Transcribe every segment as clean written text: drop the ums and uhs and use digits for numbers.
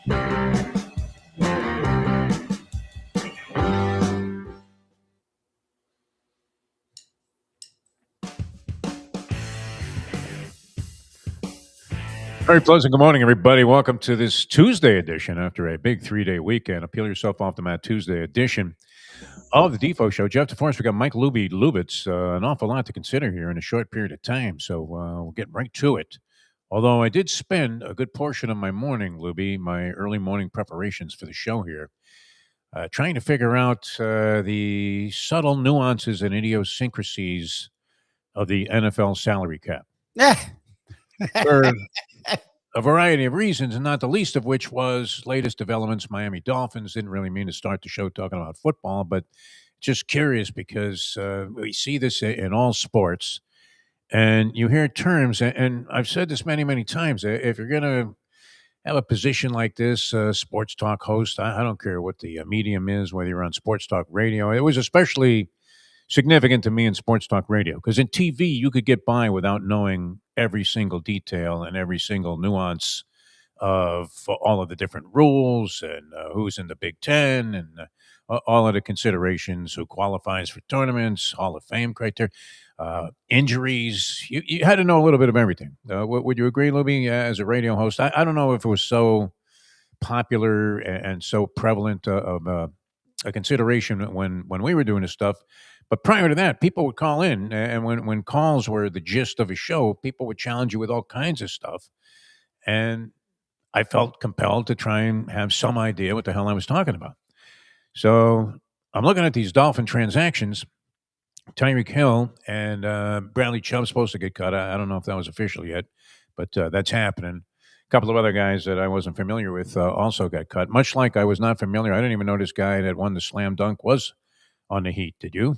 Very pleasant. Good morning, everybody. Welcome to this Tuesday edition after a big 3-day weekend. Appeal yourself off the mat Tuesday edition of the Defo Show. Jeff DeForest, we got Mike Lubitz. An awful lot to consider here in a short period of time, so we'll get right to it. Although I did spend a good portion of my morning, Lubie, my early morning preparations for the show here, trying to figure out the subtle nuances and idiosyncrasies of the NFL salary cap. For a variety of reasons, and not the least of which was latest developments. Miami Dolphins didn't really mean to start the show talking about football, but just curious because we see this in all sports, and you hear terms, and I've said this many, many times. If you're going to have a position like this, sports talk host, I don't care what the medium is, whether you're on sports talk radio. It was especially significant to me in sports talk radio because in TV you could get by without knowing every single detail and every single nuance of all of the different rules and who's in the Big Ten and all of the considerations, who qualifies for tournaments, Hall of Fame criteria, injuries. You had to know a little bit of everything. Would you agree, Lubie, as a radio host? I don't know if it was so popular and so prevalent of a consideration when we were doing this stuff. But prior to that, people would call in, and when calls were the gist of a show, people would challenge you with all kinds of stuff. And I felt compelled to try and have some idea what the hell I was talking about. So I'm looking at these Dolphin transactions. Tyreek Hill and Bradley Chubb's supposed to get cut. I don't know if that was official yet, but that's happening. A couple of other guys that I wasn't familiar with also got cut. Much like I was not familiar. I didn't even know this guy that won the slam dunk was on the Heat. Did you?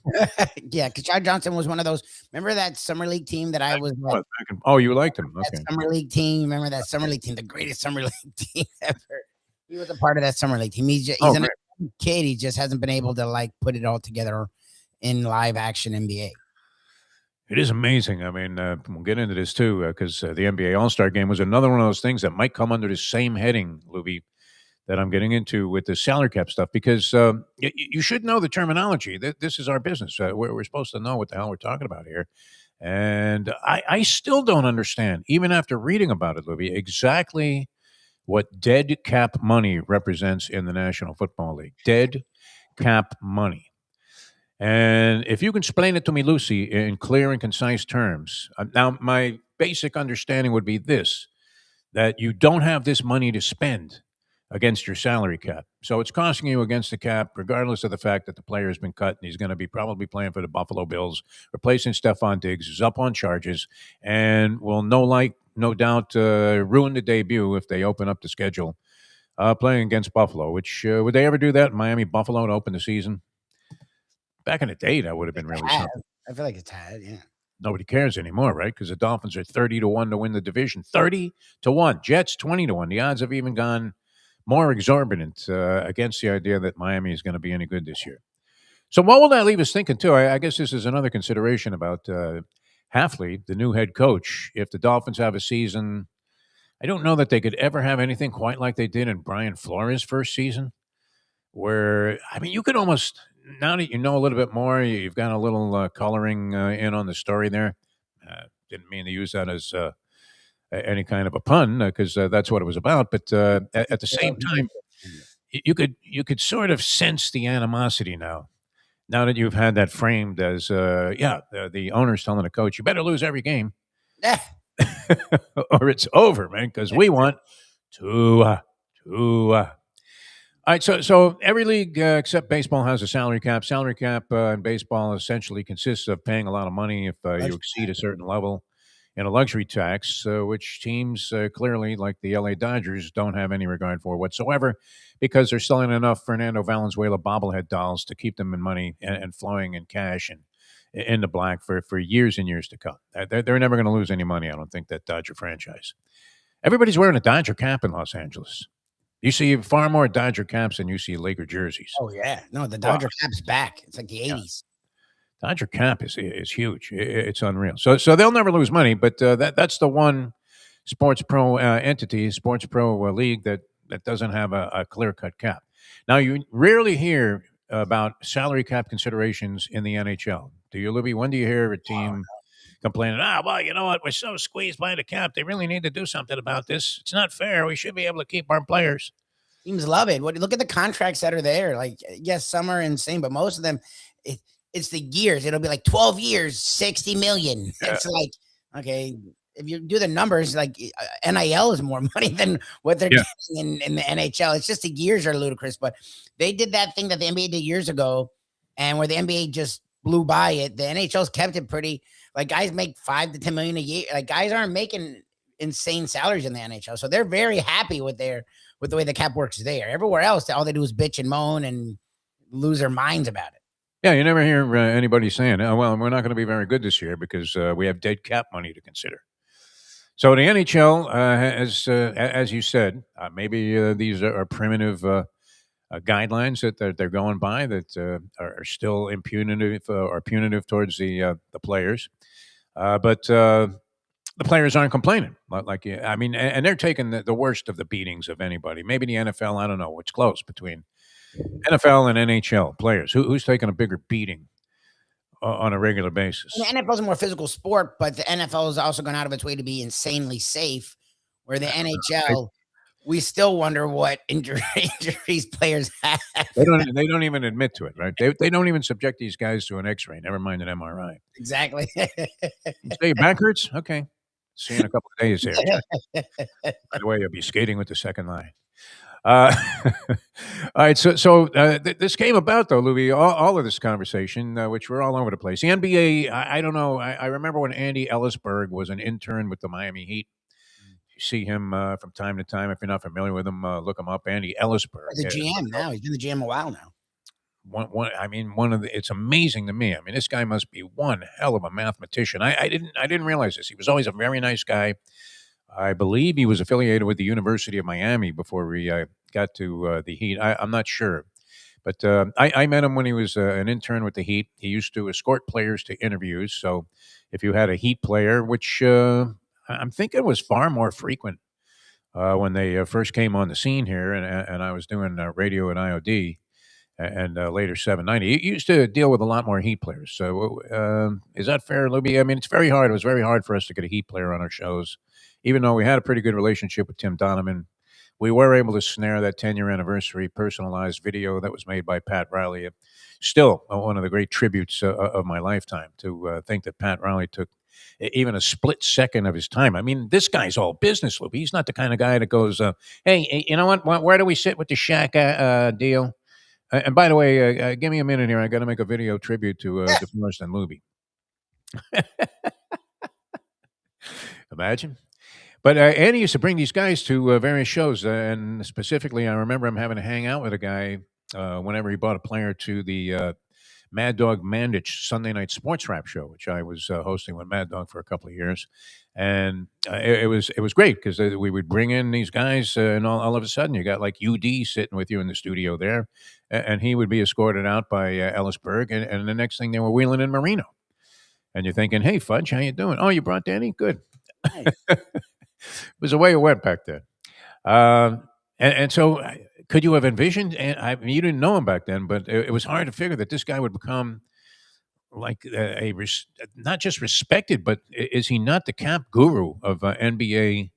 Yeah, because John Johnson was one of those. Remember that summer league team that I was like, oh, you liked him. Okay. That summer league team. Remember that summer league team, the greatest summer league team ever. He was a part of that summer league team. He's an kid. He just hasn't been able to like put it all together in live action NBA. It is amazing. I mean, we'll get into this too because the NBA All-Star Game was another one of those things that might come under the same heading, Lubie, that I'm getting into with the salary cap stuff, because you should know the terminology. This is our business. We're supposed to know what the hell we're talking about here. And I still don't understand, even after reading about it, Lubie, exactly what dead cap money represents in the National Football League. Dead cap money. And if you can explain it to me, Lucy, in clear and concise terms. Now, my basic understanding would be this, that you don't have this money to spend against your salary cap. So it's costing you against the cap, regardless of the fact that the player has been cut and he's going to be probably playing for the Buffalo Bills, replacing Stephon Diggs, who's up on charges, and will no doubt ruin the debut if they open up the schedule playing against Buffalo, which would they ever do that in Miami, Buffalo to open the season? Back in the day, that would have been really something. I feel like it's had, yeah. Nobody cares anymore, right? Because the Dolphins are 30-1 to win the division. 30-1. Jets 20-1. The odds have even gone more exorbitant against the idea that Miami is going to be any good this year. So what will that leave us thinking, too? I guess this is another consideration about Hafley, the new head coach. If the Dolphins have a season, I don't know that they could ever have anything quite like they did in Brian Flores' first season, where, I mean, you could almost, now that you know a little bit more, you've got a little coloring in on the story there. Didn't mean to use that as any kind of a pun because that's what it was about. But at the same time, you could sort of sense the animosity now that you've had that framed as, the owner's telling the coach, you better lose every game or it's over, man, because we want to. All right, so every league except baseball has a salary cap. Salary cap in baseball essentially consists of paying a lot of money if you exceed a certain level in a luxury tax, which teams clearly, like the LA Dodgers, don't have any regard for whatsoever because they're selling enough Fernando Valenzuela bobblehead dolls to keep them in money and flowing in cash and in the black for years and years to come. They're never going to lose any money, I don't think, that Dodger franchise. Everybody's wearing a Dodger cap in Los Angeles. You see far more Dodger caps than you see Laker jerseys. Oh, yeah. No, the Dodger cap's back. It's like the 80s. Dodger cap is huge. It's unreal. So they'll never lose money, but that's the one sports pro entity, sports pro league that that doesn't have a clear cut cap. Now, you rarely hear about salary cap considerations in the NHL. Do you, Libby? When do you hear a team complaining, well, you know what? We're so squeezed by the cap. They really need to do something about this. It's not fair. We should be able to keep our players. Teams love it. Look at the contracts that are there. Like, yes, some are insane, but most of them, it's the years. It'll be like 12 years, 60 million. It's like, okay, if you do the numbers, like NIL is more money than what they're getting in the NHL. It's just the years are ludicrous, but they did that thing that the NBA did years ago, and where the NBA just blew by it. The NHL's kept it pretty. Like, guys make 5 to 10 million a year. Like, guys aren't making insane salaries in the NHL, so they're very happy with the way the cap works there. Everywhere else, all they do is bitch and moan and lose their minds about it. Yeah, you never hear anybody saying, "Oh, well, we're not going to be very good this year because we have dead cap money to consider." So the NHL, as you said, maybe these are primitive guidelines that they're going by that are still impunitive or punitive towards the players, but the players aren't complaining. Like, I mean, and they're taking the worst of the beatings of anybody. Maybe the NFL, I don't know. It's close between NFL and NHL players. Who's taking a bigger beating on a regular basis? And the NFL is a more physical sport, but the NFL is also gone out of its way to be insanely safe. Where the NHL, we still wonder what injuries players have. They don't even admit to it, right? They don't even subject these guys to an X-ray. Never mind an MRI. Exactly. You say your back hurts? Okay, see you in a couple of days here. By the way, you'll be skating with the second line. All right, so this came about, though, Louis, all of this conversation, which we're all over the place. The NBA, I don't know. I remember when Andy Ellisberg was an intern with the Miami Heat. You see him from time to time. If you're not familiar with him, look him up. Andy Ellisberg. He's a GM now. He's been the GM a while now. It's amazing to me. I mean, this guy must be one hell of a mathematician. I didn't realize this. He was always a very nice guy. I believe he was affiliated with the University of Miami before we got to the Heat. I'm not sure. But I met him when he was an intern with the Heat. He used to escort players to interviews. So if you had a Heat player, which I'm thinking was far more frequent when they first came on the scene here, and I was doing radio at IOD and later 790. He used to deal with a lot more Heat players. So is that fair, Lubie? I mean, it's very hard. It was very hard for us to get a Heat player on our shows. Even though we had a pretty good relationship with Tim Donovan, we were able to snare that 10-year anniversary personalized video that was made by Pat Riley. Still one of the great tributes of my lifetime, to think that Pat Riley took even a split second of his time. I mean, this guy's all business, Loop. He's not the kind of guy that goes, hey, you know what? Where do we sit with the Shaq deal? And by the way, give me a minute here. I got to make a video tribute to DeForest and Lubie. Imagine. But Andy used to bring these guys to various shows, and specifically, I remember him having to hang out with a guy whenever he brought a player to the Mad Dog Mandich Sunday Night Sports Rap Show, which I was hosting with Mad Dog for a couple of years, and it was great because we would bring in these guys, and all of a sudden, you got like UD sitting with you in the studio there, and he would be escorted out by Ellisberg, and the next thing they were wheeling in Marino, and you're thinking, "Hey, Fudge, how you doing? Oh, you brought Danny? Good." Nice. It was the way it went back then. And so could you have envisioned, and I mean, you didn't know him back then, but it was hard to figure that this guy would become like not just respected, but is he not the cap guru of NBA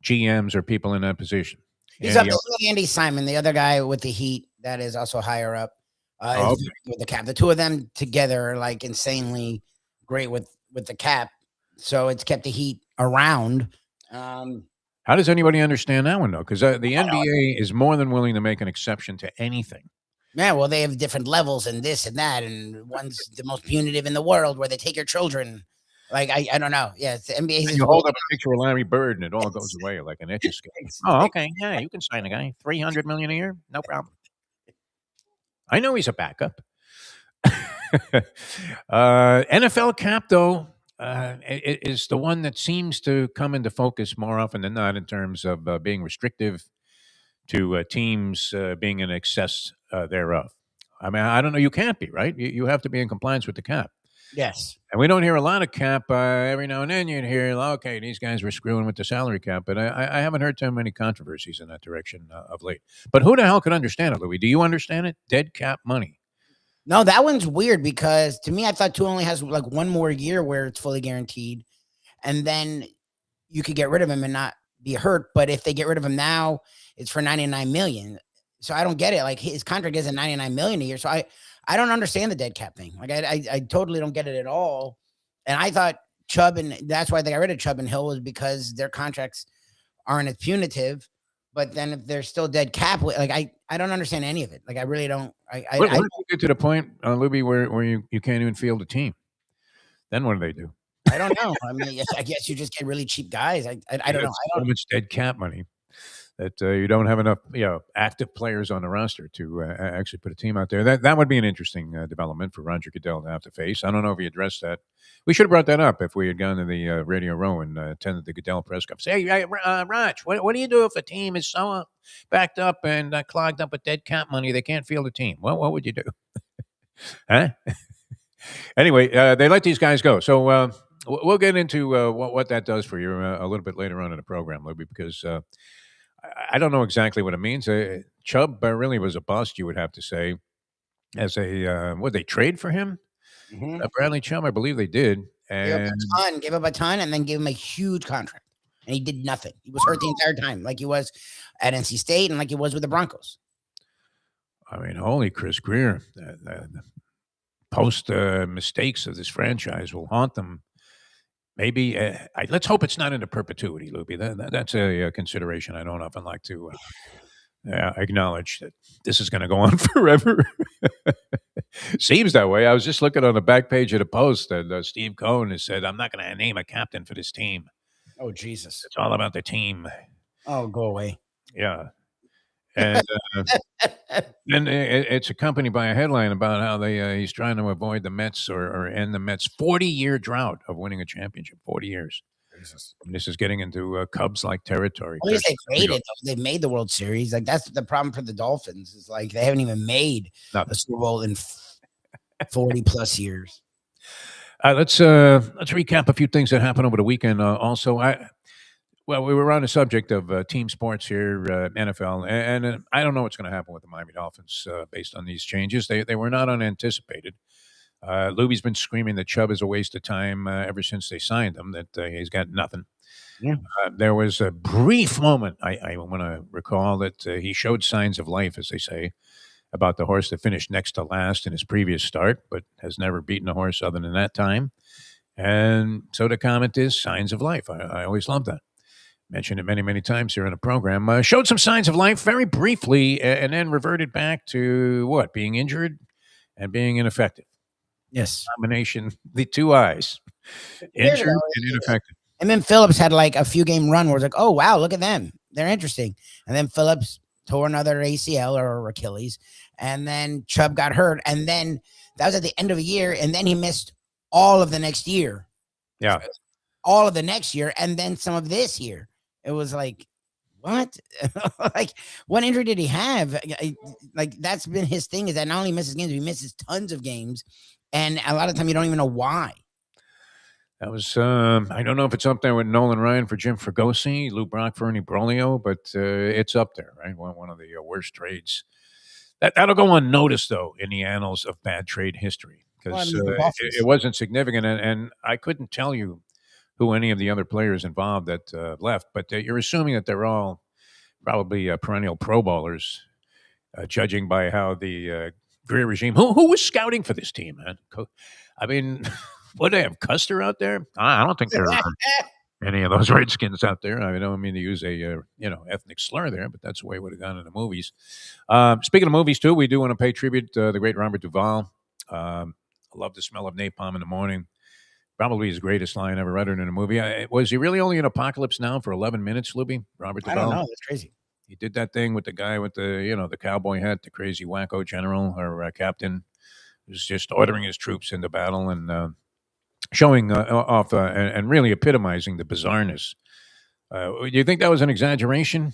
GMs or people in that position? He's up there with Andy Simon, the other guy with the Heat that is also higher up. With the cap. The two of them together are like insanely great with the cap. So it's kept the Heat around. How does anybody understand that one, though? Because the NBA is more than willing to make an exception to anything. Yeah, well, they have different levels and this and that, and one's the most punitive in the world where they take your children. Like, I don't know. Yeah, it's the NBA. You hold up a picture of Larry Bird, and it all goes away like an etch-a-sketch. Oh, okay. Yeah, you can sign a guy. $300 million a year? No problem. I know he's a backup. NFL cap, though, is the one that seems to come into focus more often than not in terms of being restrictive to teams being in excess thereof. I mean, I don't know. You can't be, right? You have to be in compliance with the cap. Yes. And we don't hear a lot of cap. Every now and then you'd hear, okay, these guys were screwing with the salary cap, but I haven't heard too many controversies in that direction of late. But who the hell could understand it, Louis? Do you understand it? Dead cap money. No, that one's weird because to me, I thought two only has like one more year where it's fully guaranteed, and then you could get rid of him and not be hurt. But if they get rid of him now, it's for 99 million. So I don't get it. Like his contract isn't 99 million a year. So I don't understand the dead cap thing. Like I totally don't get it at all. And I thought Chubb, and that's why they got rid of Chubb and Hill, was because their contracts aren't as punitive. But then if they're still dead cap, like I don't understand any of it. Like I really don't. What if you get to the point, Lubie, where you can't even field a team? Then what do they do? I don't know. I mean, I guess you just get really cheap guys. I don't know. So much dead cap money that you don't have enough, active players on the roster to actually put a team out there. That would be an interesting development for Roger Goodell to have to face. I don't know if he addressed that. We should have brought that up if we had gone to the Radio Row and attended the Goodell press conference. Hey, Raj, what do you do if a team is so backed up and clogged up with dead cap money they can't field a team? Well, what would you do? Huh? Anyway, they let these guys go. So we'll get into what that does for you a little bit later on in the program, Libby, because I don't know exactly what it means. Chubb really was a bust, you would have to say. As a would they trade for him? Mm-hmm. Bradley Chubb, I believe they did. And gave up a ton, and then gave him a huge contract, and he did nothing. He was hurt the entire time, like he was at NC State, and like he was with the Broncos. I mean, holy Chris Greer, the post mistakes of this franchise will haunt them. Maybe let's hope it's not into perpetuity, Loopy. That's a consideration I don't often like to acknowledge that this is going to go on forever. Seems that way. I was just looking on the back page of the Post, and Steve Cohen has said, "I'm not going to name a captain for this team." Oh Jesus! It's all about the team. Oh, go away. Yeah. And then it's accompanied by a headline about how he's trying to avoid the Mets or end the Mets' 40-year drought of winning a championship. 40 years. Jesus. And this is getting into Cubs-like territory. At least they made it. They made the World Series. Like that's the problem for the Dolphins. Is like they haven't even made a Super Bowl in 40 plus years. Let's recap a few things that happened over the weekend. Well, we were on the subject of team sports here, NFL, and I don't know what's going to happen with the Miami Dolphins based on these changes. They were not unanticipated. Lubie's been screaming that Chubb is a waste of time ever since they signed him, that he's got nothing. Yeah. There was a brief moment, I want to recall, that he showed signs of life, as they say, about the horse that finished next to last in his previous start, but has never beaten a horse other than that time. And so the comment is signs of life. I always love that. Mentioned it many, many times here in the program. Showed some signs of life very briefly and then reverted back to what? Being injured and being ineffective. Yes. Combination, the two eyes. Injured and ineffective. And then Phillips had like a few game run where it's like, oh, wow, look at them. They're interesting. And then Phillips tore another ACL or Achilles. And then Chubb got hurt. And then that was at the end of the year. And then he missed all of the next year. Yeah. All of the next year. And then some of this year. It was like, what? Like, what injury did he have? Like, that's been his thing, is that not only misses games, he misses tons of games. And a lot of time you don't even know why. That was, I don't know if it's up there with Nolan Ryan for Jim Fregosi, Lou Brock for Ernie Broglio, but it's up there, right? One of the worst trades. That'll go unnoticed, though, in the annals of bad trade history, because it wasn't significant. And I couldn't tell you who any of the other players involved that left, but you're assuming that they're all probably perennial Pro Bowlers, judging by how the Greer regime, who was scouting for this team, man? I mean, what, do they have Custer out there? I don't think there are any of those Redskins out there. I don't mean to use a ethnic slur there, but that's the way it would have gone in the movies. Speaking of movies, too, we do want to pay tribute to the great Robert Duvall. I love the smell of napalm in the morning. Probably his greatest line ever uttered in a movie. Was he really only in Apocalypse Now for 11 minutes, Lubie? Robert Duvall? I don't know. That's crazy. He did that thing with the guy with the cowboy hat, the crazy wacko general or captain, who's just ordering his troops into battle and showing off and really epitomizing the bizarreness. Do you think that was an exaggeration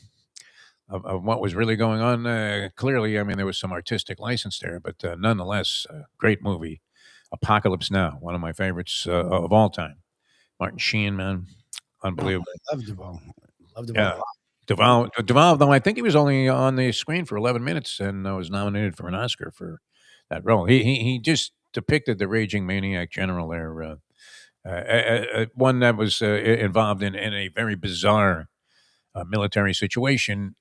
of what was really going on? Clearly, I mean, there was some artistic license there, but nonetheless, great movie. Apocalypse Now, one of my favorites of all time. Martin Sheen, man, unbelievable. I love Duvall. Love Duvall Yeah. a lot. Duvall, though I think he was only on the screen for 11 minutes and was nominated for an Oscar for that role. He just depicted the raging maniac general there, one that was involved in a very bizarre military situation.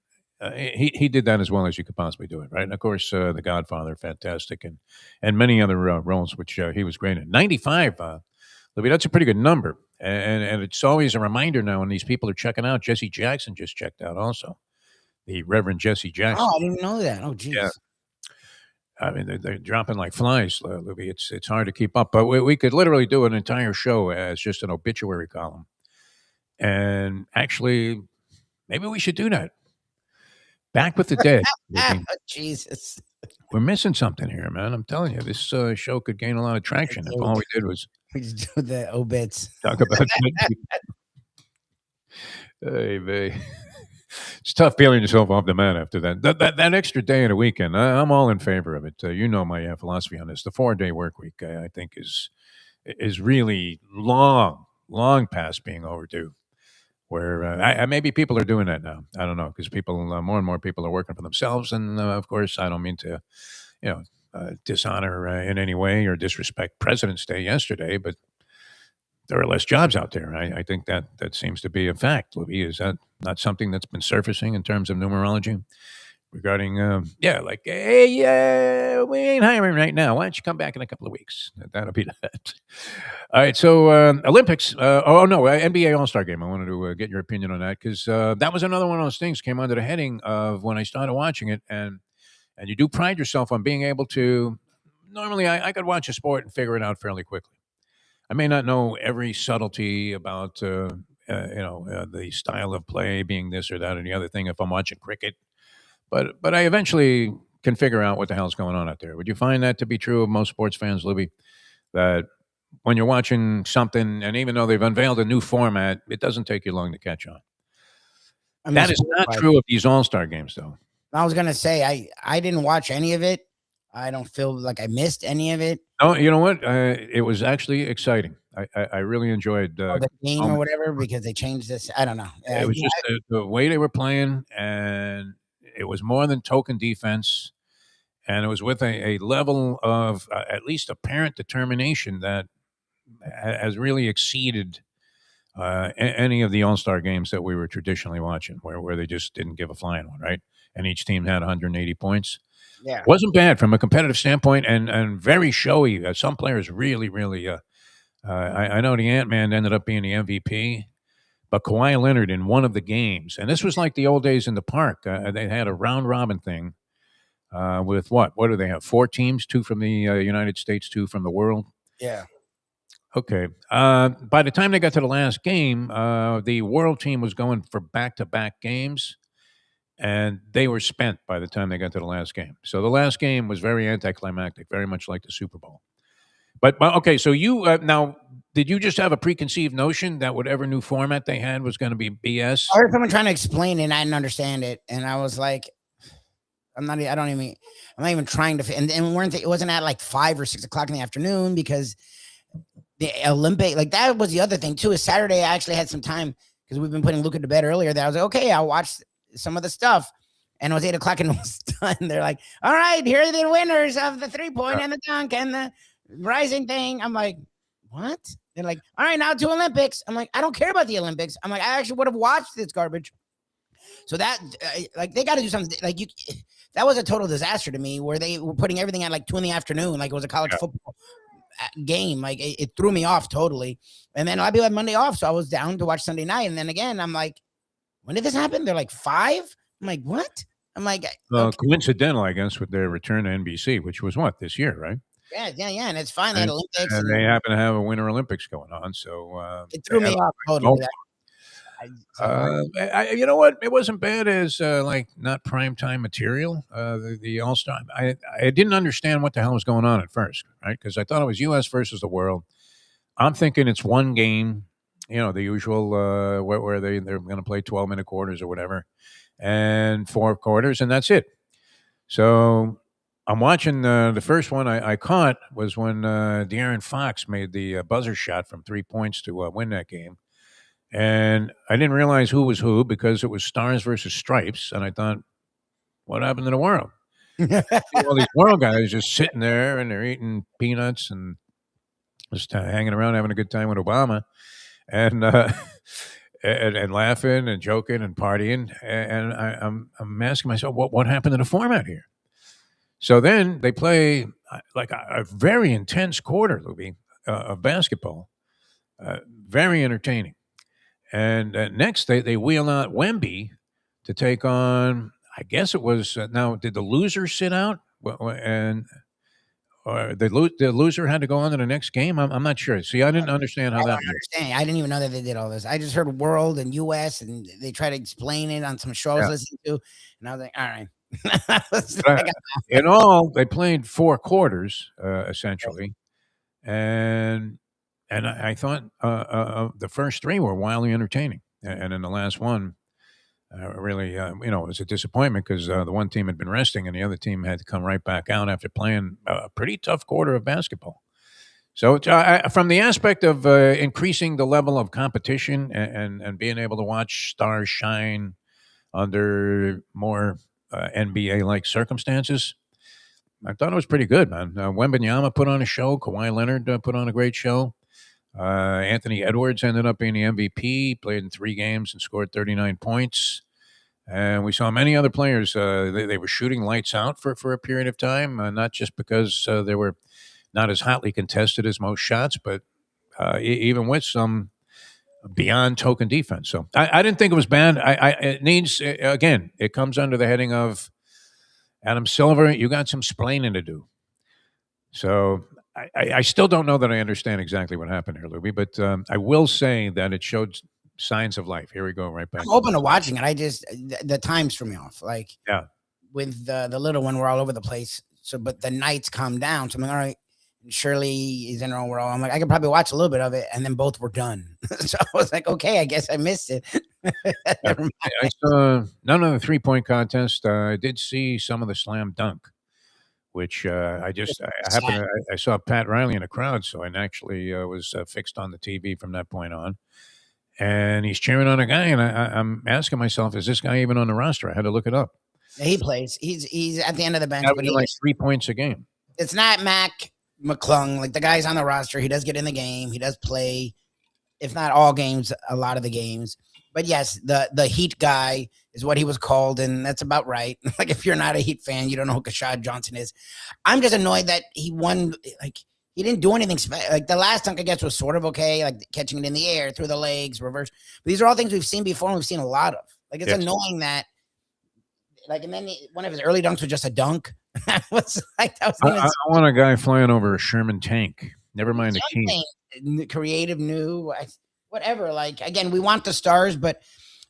He did that as well as you could possibly do it, right? And of course, The Godfather, fantastic, and many other roles which he was great in. 95, Libby, that's a pretty good number, and it's always a reminder now when these people are checking out. Jesse Jackson just checked out, also, the Reverend Jesse Jackson. Oh, I didn't know that. Oh, geez. Yeah. I mean, they're dropping like flies, Libby. It's hard to keep up, but we could literally do an entire show as just an obituary column, and actually, maybe we should do that. Back with the Dead. Oh, Jesus. We're missing something here, man. I'm telling you, this show could gain a lot of traction if all we did was We just do the obits. talk about it. Hey, man. It's tough peeling yourself off the mat after that. That extra day in a weekend, I'm all in favor of it. You know my philosophy on this. The 4-day work week, I think, is really long past being overdue. Where maybe people are doing that now. I don't know, because people, more and more people are working for themselves, and of course, I don't mean to, dishonor in any way or disrespect President's Day yesterday, but there are less jobs out there. I think that seems to be a fact. Libby, is that not something that's been surfacing in terms of numerology regarding, like, hey, we ain't hiring right now. Why don't you come back in a couple of weeks? That'll be that. All right, so Olympics. NBA All-Star Game. I wanted to get your opinion on that, because that was another one of those things came under the heading of when I started watching it, and you do pride yourself on being able to. Normally, I could watch a sport and figure it out fairly quickly. I may not know every subtlety about the style of play being this or that or the other thing if I'm watching cricket, but I eventually can figure out what the hell's going on out there. Would you find that to be true of most sports fans, Libby? That when you're watching something, and even though they've unveiled a new format, it doesn't take you long to catch on. That is not true of these All-Star games, though. I was gonna say I didn't watch any of it. I don't feel like I missed any of it. Oh, you know what? It was actually exciting. I really enjoyed the game or whatever, because they changed this. I don't know. It was just the way they were playing, and it was more than token defense, and it was with a level of at least apparent determination that has really exceeded any of the All-Star games that we were traditionally watching, where they just didn't give a flying one, right? And each team had 180 points. Yeah, wasn't bad from a competitive standpoint, and very showy. Some players really. I know the Ant-Man ended up being the MVP, but Kawhi Leonard in one of the games, and this was like the old days in the park. They had a round-robin thing with what do they have? 4 teams, 2 from the United States, 2 from the world. Yeah. Okay. By the time they got to the last game, the world team was going for back-to-back games, and they were spent by the time they got to the last game. So the last game was very anticlimactic, very much like the Super Bowl. But okay, so you now, did you just have a preconceived notion that whatever new format they had was going to be BS? I heard someone trying to explain it, and I didn't understand it, and I was like, I'm not even trying to. And it wasn't at like 5 or 6 o'clock in the afternoon, because the Olympic, like, that was the other thing too. Is Saturday I actually had some time, because we've been putting Luca to bed earlier. That I was like, okay, I'll watch some of the stuff. And it was 8 o'clock and it was done. They're like, all right, here are the winners of the 3-point and the dunk and the rising thing. I'm like, what? They're like, all right, now to Olympics. I'm like, I don't care about the Olympics. I'm like, I actually would have watched this garbage. So that, they got to do something. Like, that was a total disaster to me, where they were putting everything at like 2 p.m, like it was a college football game. Like, it threw me off totally. And then I'd be like Monday off, so I was down to watch Sunday night. And then again, I'm like, when did this happen? They're like 5. I'm like, what? I'm like, okay. Coincidental, I guess, with their return to NBC, which was this year, right? Yeah, and it's fine. They had Olympics, and they happen to have a Winter Olympics going on, so it threw me off totally. You know what? It wasn't bad as like not prime time material. The All-Star. I didn't understand what the hell was going on at first, right? Because I thought it was U.S. versus the world. I'm thinking it's one game. The usual where they're going to play 12-minute quarters or whatever, and 4 quarters, and that's it. So I'm watching the first one I caught was when De'Aaron Fox made the buzzer shot from 3 points to win that game. And I didn't realize who was who because it was stars versus stripes. And I thought, what happened to the world? See all these world guys just sitting there and they're eating peanuts and just hanging around having a good time with Obama and and laughing and joking and partying. And I'm asking myself, what happened to the format here? So then they play like a very intense quarter, Lubie, of basketball. Very entertaining. And next, they wheel out Wemby to take on, I guess it was, now, did the loser sit out? And or the loser had to go on to the next game? I'm not sure. See, I didn't understand I how don't that worked. understand. I didn't even know that they did all this. I just heard world and US and they try to explain it on some show I was Yeah. listening to. And I was like, all right. But, in all, they played 4 quarters, essentially. And I thought the first 3 were wildly entertaining. And then the last one, really, it was a disappointment because the one team had been resting and the other team had to come right back out after playing a pretty tough quarter of basketball. So, from the aspect of increasing the level of competition and being able to watch stars shine under more NBA like circumstances, I thought it was pretty good, man. Wembanyama put on a show. Kawhi Leonard put on a great show. Anthony Edwards ended up being the MVP, played in 3 games and scored 39 points. And we saw many other players. They were shooting lights out for a period of time, not just because they were not as hotly contested as most shots, but even with some beyond token defense. So I didn't think it was bad. It needs, again, it comes under the heading of Adam Silver, you got some splaining to do. So I still don't know that I understand exactly what happened here, Lubie, but I will say that it showed signs of life. Here we go, right back. I'm open to watching it. I just the times threw me off. Like Yeah. with the little one, we're all over the place. So, but the nights calm down. So I'm like, all right. Shirley is in her own world. I'm like, I could probably watch a little bit of it, and then both were done. So I was like, okay, I guess I missed it. I saw none of the 3-point contest. I did see some of the slam dunk, which I saw Pat Riley in the crowd, so I actually was fixed on the TV from that point on. And he's cheering on a guy, and I'm asking myself, is this guy even on the roster? I had to look it up. Yeah, he plays. He's at the end of the bench, but he's like 3 points a game. It's not Mac McClung. Like the guy's on the roster. He does get in the game. He does play, if not all games, a lot of the games. But yes, the Heat guy is what he was called, and that's about right. Like if you're not a Heat fan, you don't know who Kashad Johnson is. I'm just annoyed that he won. Like he didn't do anything special. Like the last dunk, I guess, was sort of okay, like catching it in the air, through the legs, reverse. But these are all things we've seen before, and we've seen a lot of. Like it's annoying that. Like, and then one of his early dunks was just a dunk. I want a guy flying over a Sherman tank. Never mind a key. Creative, new, whatever. Like, again, we want the stars, but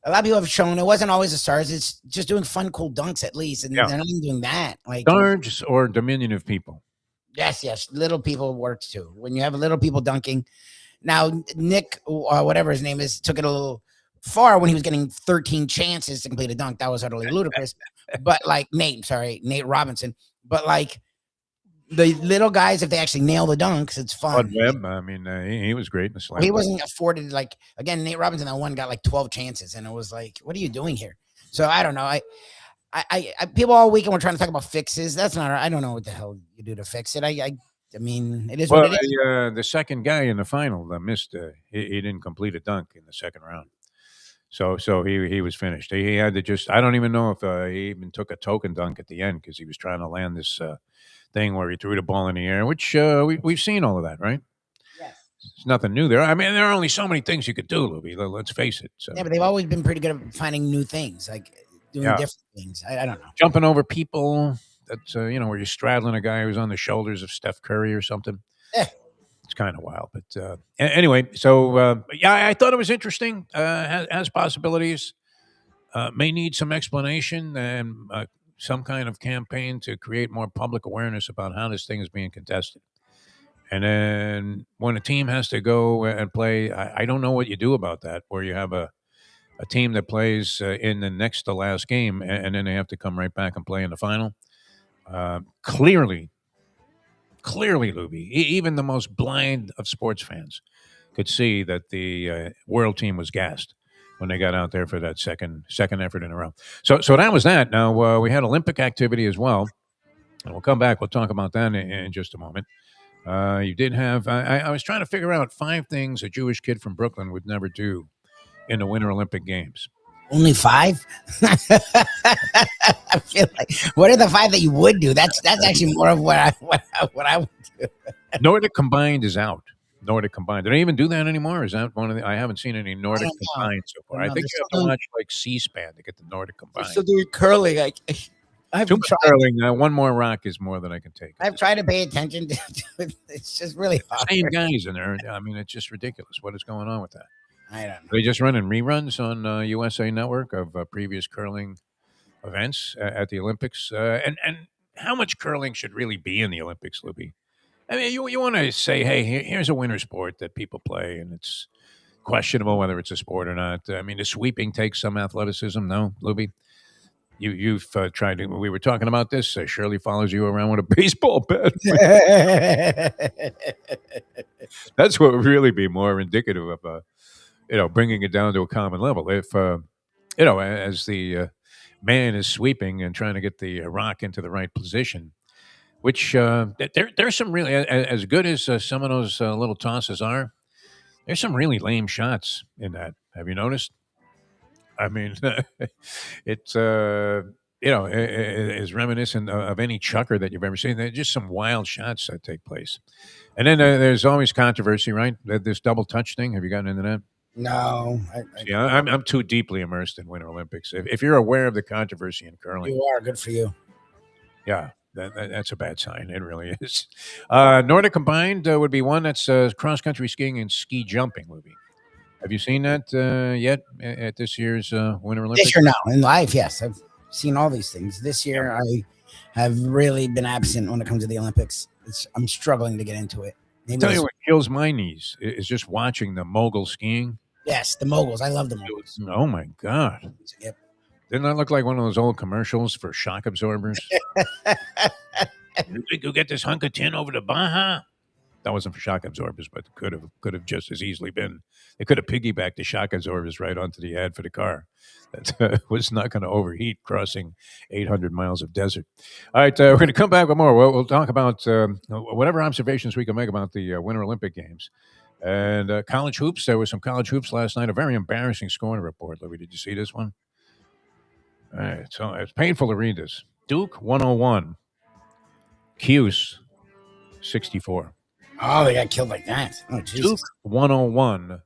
a lot of people have shown it wasn't always the stars. It's just doing fun, cool dunks at least. And they're not even doing that. Like stars or diminutive people. Yes. Little people works too. When you have little people dunking. Now, Nick, whatever his name is, took it a little far when he was getting 13 chances to complete a dunk. That was utterly ludicrous. But like Nate Robinson. But like the little guys, if they actually nail the dunks, it's fun. Webb, I mean, he was great in the slam. He wasn't afforded, like, again, Nate Robinson, that one got like 12 chances, and it was like, what are you doing here? So I don't know. I people all weekend were trying to talk about fixes. That's not. I don't know what the hell you do to fix it. I mean, it is what it is. The second guy in the final missed. He didn't complete a dunk in the second round. So he was finished. He had to just. I don't even know if he even took a token dunk at the end because he was trying to land this thing where he threw the ball in the air, which we've seen all of that, right? Yes. It's nothing new there. I mean, there are only so many things you could do, Lubie. Let's face it. So. Yeah, but they've always been pretty good at finding new things, like doing different things. I don't know. Jumping over people. That's where you're straddling a guy who's on the shoulders of Steph Curry or something. Yeah. It's kind of wild, but anyway. So I thought it was interesting. Has possibilities. May need some explanation and some kind of campaign to create more public awareness about how this thing is being contested. And then when a team has to go and play, I don't know what you do about that. Where you have a team that plays in the next to last game, and then they have to come right back and play in the final. Clearly, Lubie, even the most blind of sports fans could see that the world team was gassed when they got out there for that second effort in a row. So that was that. Now we had Olympic activity as well, and we'll come back. We'll talk about that in just a moment. You did have. I was trying to figure out 5 things a Jewish kid from Brooklyn would never do in the Winter Olympic Games. Only 5? I feel like, what are the 5 that you would do? That's actually more of what I would do. Nordic combined is out. Nordic combined. Do they even do that anymore? Is that one of the? I haven't seen any Nordic combined so far. I think you have to watch like C-SPAN to get the Nordic combined. They're still doing curling. I've Too much curling. One more rock is more than I can take. I've tried to pay attention to it. It's just really hard. Same guys in there. I mean, it's just ridiculous. What is going on with that? I don't know. They just running reruns on USA Network of previous curling events at the Olympics. And how much curling should really be in the Olympics, Lubie? I mean, you want to say, hey, here's a winter sport that people play, and it's questionable whether it's a sport or not. I mean, the sweeping takes some athleticism. No, Lubie? You've tried to. We were talking about this. Shirley follows you around with a baseball bat. That's what would really be more indicative of, bringing it down to a common level. If as the man is sweeping and trying to get the rock into the right position, which there's some really as good as some of those little tosses are. There's some really lame shots in that. Have you noticed? I mean, it's is reminiscent of any chucker that you've ever seen. There's just some wild shots that take place, and then there's always controversy, right? This double touch thing. Have you gotten into that? No. I'm too deeply immersed in Winter Olympics. If you're aware of the controversy in curling, you are. Good for you. Yeah, that's a bad sign. It really is. Nordic combined would be one. That's cross country skiing and ski jumping, Lubie. Have you seen that yet at this year's Winter Olympics? This year, no. In life, yes. I've seen all these things. This year, I have really been absent when it comes to the Olympics. I'm struggling to get into it. I'll tell you what kills my knees is just watching the mogul skiing. Yes, the moguls. I love the moguls. Oh, my God. Yep. Didn't that look like one of those old commercials for shock absorbers? You think you'll get this hunk of tin over to Baja? That wasn't for shock absorbers, but could have just as easily been. They could have piggybacked the shock absorbers right onto the ad for the car. That was not going to overheat crossing 800 miles of desert. All right, we're going to come back with more. We'll talk about whatever observations we can make about the Winter Olympic Games. And college hoops. There was some college hoops last night. A very embarrassing scoring report, Louie. Did you see this one? All right, so it's painful to read this. Duke 101, Cuse 64. Oh, they got killed like that. Oh, Jesus. Duke 101,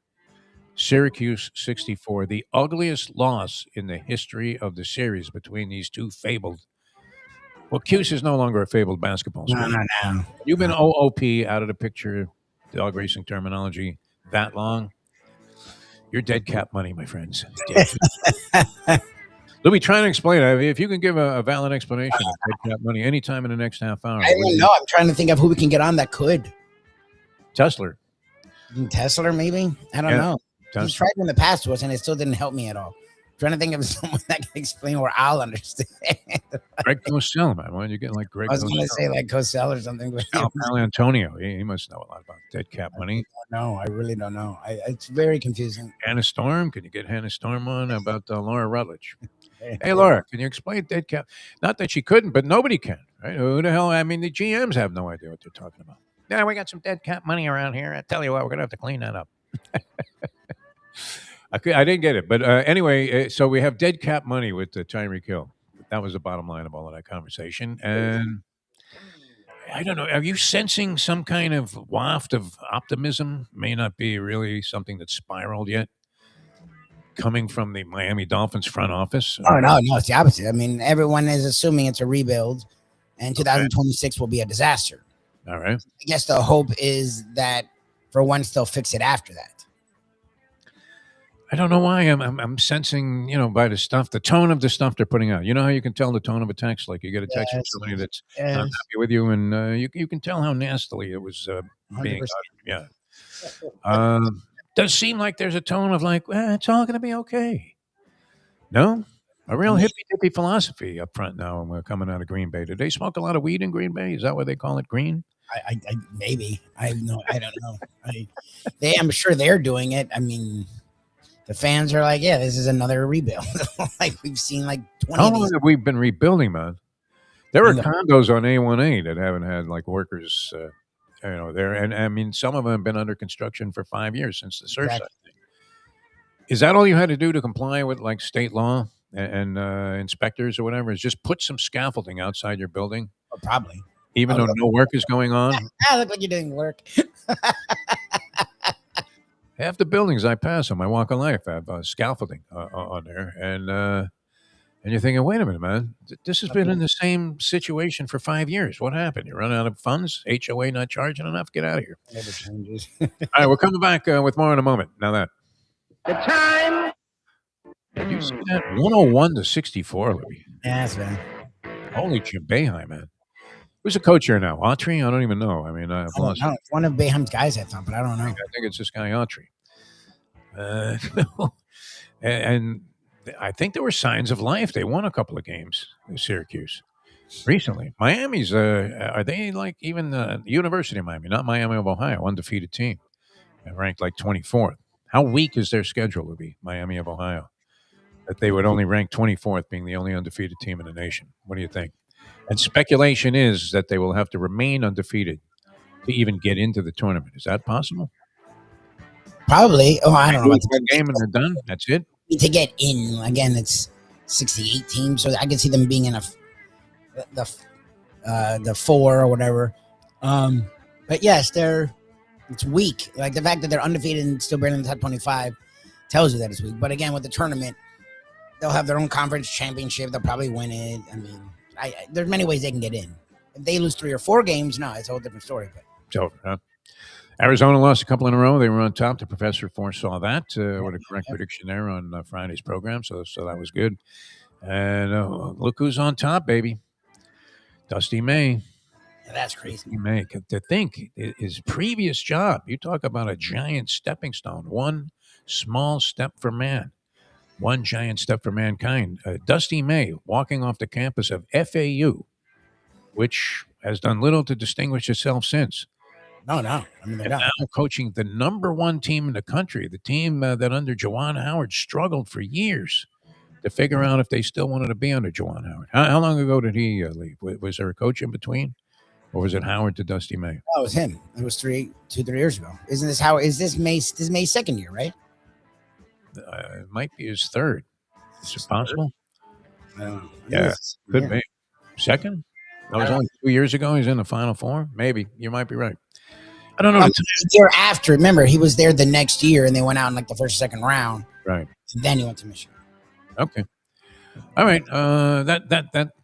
Syracuse 64. The ugliest loss in the history of the series between these two fabled. Well, Cuse is no longer a fabled basketball school. No. You've been OOP out of the picture, dog racing terminology, that long. You're dead cap money, my friends. Louis, trying to explain it. If you can give a valid explanation of dead cap money anytime in the next half hour. I don't know. I'm trying to think of who we can get on that could. Tesla, maybe? I don't know. He's tried in the past to us, and it still didn't help me at all. I'm trying to think of someone that can explain where I'll understand. Greg Cosell, man. Why don't you get like Greg? I was going to say like Cosell or something. But Al Antonio. He must know a lot about dead cap money. No, I really don't know. It's very confusing. Hannah Storm. Can you get Hannah Storm on about Laura Rutledge? Hey, Laura, can you explain dead cap? Not that she couldn't, but nobody can. Right? Who the hell? I mean, the GMs have no idea what they're talking about. Yeah, we got some dead cap money around here. I tell you what, we're going to have to clean that up. I didn't get it. But anyway, so we have dead cap money with Tyreek Hill. That was the bottom line of all of that conversation. And I don't know. Are you sensing some kind of waft of optimism? May not be really something that's spiraled yet, coming from the Miami Dolphins front office? Oh, no, it's the opposite. I mean, everyone is assuming it's a rebuild, and 2026 will be a disaster. All right. I guess the hope is that for once they'll fix it after that. I don't know why I'm sensing, by the stuff, the tone of the stuff they're putting out. You know how you can tell the tone of a text? Like you get a text from somebody that's not happy with you, and you can tell how nastily it was being uttered. Yeah. Does seem like there's a tone of like, it's all going to be okay. No? A real hippy-dippy philosophy up front now when we're coming out of Green Bay. Did they smoke a lot of weed in Green Bay? Is that why they call it green? I maybe I no, I don't know. I'm sure they're doing it. I mean, the fans are like, yeah, this is another rebuild. Like we've seen like 20. How long have we been rebuilding, man? There are condos on A1A that haven't had like workers, there, and I mean, some of them have been under construction for 5 years since the Surfside thing. Is that all you had to do to comply with like state law and inspectors or whatever? Is just put some scaffolding outside your building? Oh, probably. Even though no work is going on? I look like you're doing work. Half the buildings I pass on my walk of life have scaffolding on there. And you're thinking, wait a minute, man. This has been in the same situation for 5 years. What happened? You run out of funds? HOA not charging enough? Get out of here. Never changes. All right, we're coming back with more in a moment. Now that. The time. Did you see that? 101 to 64, Louis. Yes, man. Holy Jabehai, man. Who's the coach here now? Autry? I don't even know. I mean, I've lost. It's one of Bayham's guys, I thought, but I don't know. I think it's this guy Autry. And I think there were signs of life. They won a couple of games in Syracuse recently. Miami's, are they like even the University of Miami, not Miami of Ohio, undefeated team, ranked like 24th. How weak is their schedule to be, Miami of Ohio, that they would only rank 24th, being the only undefeated team in the nation? What do you think? And speculation is that they will have to remain undefeated to even get into the tournament. Is that possible? Probably. Oh, I don't know. One game and they're done. That's it. To get in again, it's 68 teams, so I can see them being in the 4 or whatever. But yes, it's weak. Like the fact that they're undefeated and still barely in the top 25 tells you that it's weak. But again, with the tournament, they'll have their own conference championship. They'll probably win it. I mean, there's many ways they can get in. If they lose 3 or 4 games, no, it's a whole different story. But it's over, huh? Arizona lost a couple in a row. They were on top. The professor foresaw that with a correct prediction there on Friday's program. So that was good. And look who's on top, baby. Dusty May. Yeah, that's crazy. Dusty May. To think his previous job, you talk about a giant stepping stone. One small step for man. One giant step for mankind. Dusty May walking off the campus of FAU, which has done little to distinguish itself since. No. I mean, they're now coaching the number 1 team in the country, the team that under Juwan Howard struggled for years to figure out if they still wanted to be under Juwan Howard. How long ago did he leave? Was there a coach in between, or was it Howard to Dusty May? Oh, it was him. It was 2-3 years ago. Isn't this Howard? Is this May's second year, right? It might be his third. Is it possible? Yeah, could be. Second? That was only 2 years ago. He's in the Final Four. Maybe you might be right. I don't know. The year after, remember, he was there the next year, and they went out in like the first, second round. Right. And then he went to Michigan. Okay. All right.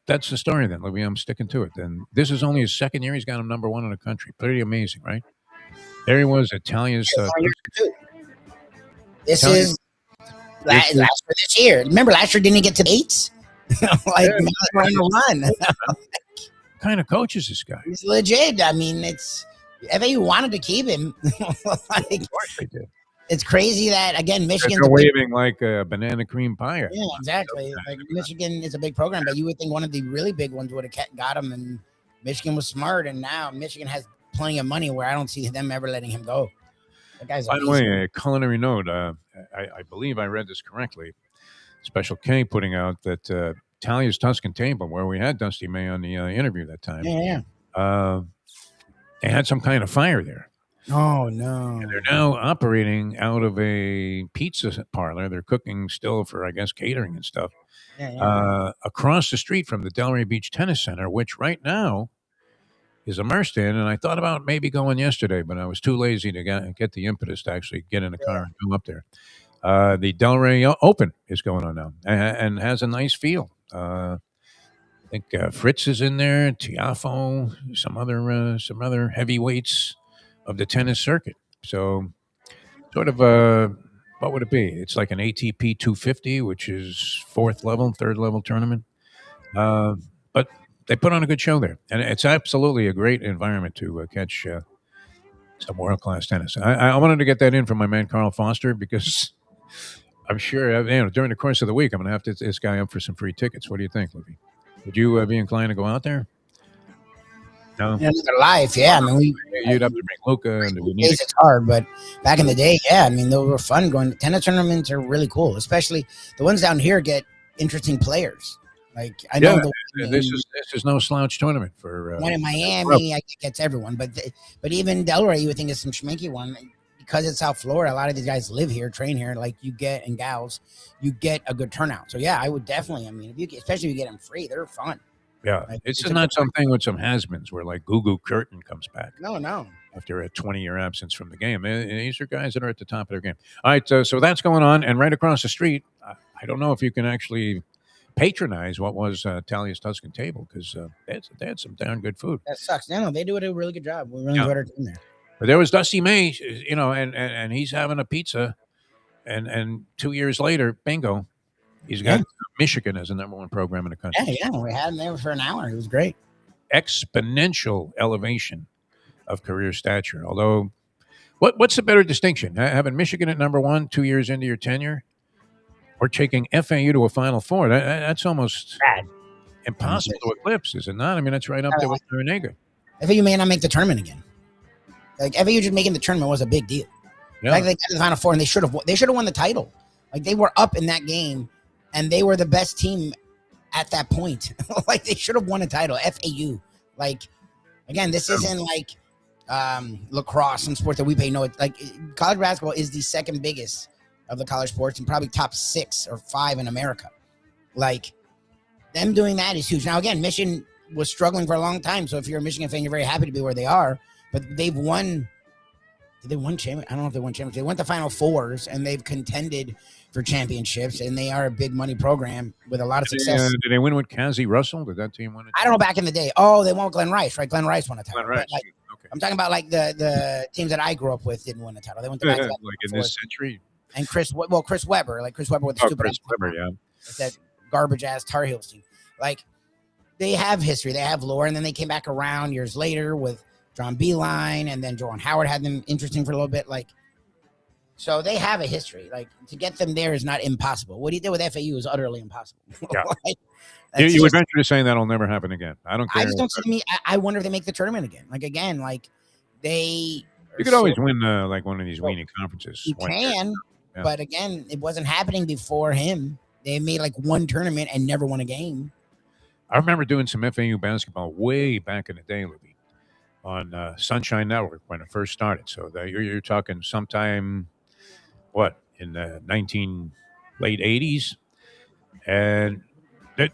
That's the story then, Louis. I'm sticking to it. And this is only his second year. He's got him number 1 in the country. Pretty amazing, right? There he was, Italia's. This is last for this year. Remember, last year didn't he get to the 8s? We're on the run. What kind of coach is this guy? He's legit. I mean, it's FAU wanted to keep him. Of course they did. It's crazy that, again, Michigan. They're waving like a banana cream pie. Yeah, exactly. Like Michigan is a big program, but you would think one of the really big ones would have got him, and Michigan was smart, and now Michigan has plenty of money where I don't see them ever letting him go. That guy's By the way, a culinary note. I believe I read this correctly. Special K putting out that Talia's Tuscan Table, where we had Dusty May on the interview that time. Yeah. They had some kind of fire there. Oh, no. And they're now operating out of a pizza parlor. They're cooking still for, I guess, catering and stuff. Across the street from the Delray Beach Tennis Center, which right now is immersed in. And I thought about maybe going yesterday, but I was too lazy to get the impetus to actually get in a car and go up there. The Delray Open is going on now and has a nice feel. I think Fritz is in there, Tiafo, some other heavyweights of the tennis circuit. So sort of what would it be? It's like an ATP 250, which is third level tournament. But they put on a good show there. And it's absolutely a great environment to catch some world-class tennis. I wanted to get that in from my man Carl Foster because I'm sure during the course of the week, I'm going to have to hit this guy up for some free tickets. What do you think, Lubie? Would you be inclined to go out there? No, In another life, yeah. I mean, you'd have to bring Luca, and we need days it's hard, but back in the day, yeah. I mean, they were fun. Going to tennis tournaments are really cool, especially the ones down here get interesting players. Like I know this is no slouch tournament for one in Miami. I think gets everyone, but even Delray, you would think is some schminky one because it's South Florida. A lot of these guys live here, train here. Like you get and gals, you get a good turnout. So yeah, I would definitely. I mean, especially if you get them free, they're fun. Yeah, like, it's not something with some has-beens where like Gugu Curtin comes back. No. After a 20-year absence from the game. These are guys that are at the top of their game. All right, so that's going on. And right across the street, I don't know if you can actually patronize what was Talia's Tuscan Table because they had some darn good food. That sucks. No, they do a really good job. We really enjoyed our team there. But there was Dusty May, and he's having a pizza. And 2 years later, bingo, he's got Michigan as the number one program in the country. Yeah, we had him there for an hour. It was great. Exponential elevation of career stature. Although, what's the better distinction? Having Michigan at number one 2 years into your tenure, or taking FAU to a Final Four? That's almost impossible to eclipse, is it not? I mean, that's right up there with Renega. FAU may not make the tournament again. Like FAU just making the tournament was a big deal. Yeah. Like they got to the Final Four, and they should have won the title. Like they were up in that game, and they were the best team at that point. Like they should have won a title. FAU. Like again, this isn't like lacrosse, some sport that we pay no. Like college basketball is the second biggest of the college sports and probably top 6 or 5 in America. Like them doing that is huge. Now again, Michigan was struggling for a long time. So if you're a Michigan fan, you're very happy to be where they are. But they've won. Did they win champion? I don't know if they won championships. They went to Final Fours and they've contended for championships. And they are a big money program with a lot of success. Did they win with Kazi Russell? Did that team win it? I don't know. Back in the day, they won with Glenn Rice, right? Glenn Rice won a title. Glenn Rice. Like, okay. I'm talking about like the teams that I grew up with didn't win a title. They went to like in this century. And Chris Webber, with the stupid. Chris Webber, yeah. That garbage ass Tar Heels team. Like they have history, they have lore, and then they came back around years later with John Beeline, and then Jordan Howard had them interesting for a little bit. Like, so they have a history. Like to get them there is not impossible. What he did with FAU is utterly impossible. Yeah. You would venture to saying that'll never happen again. I don't care. I just don't see I wonder if they make the tournament again. Like again, like they. You could always win like one of these weenie conferences. You can. Yeah. But again, it wasn't happening before him. They made like one tournament and never won a game. I remember doing some FAU basketball way back in the day, Lubie, on Sunshine Network when it first started. So you're talking sometime, in the late 80s? And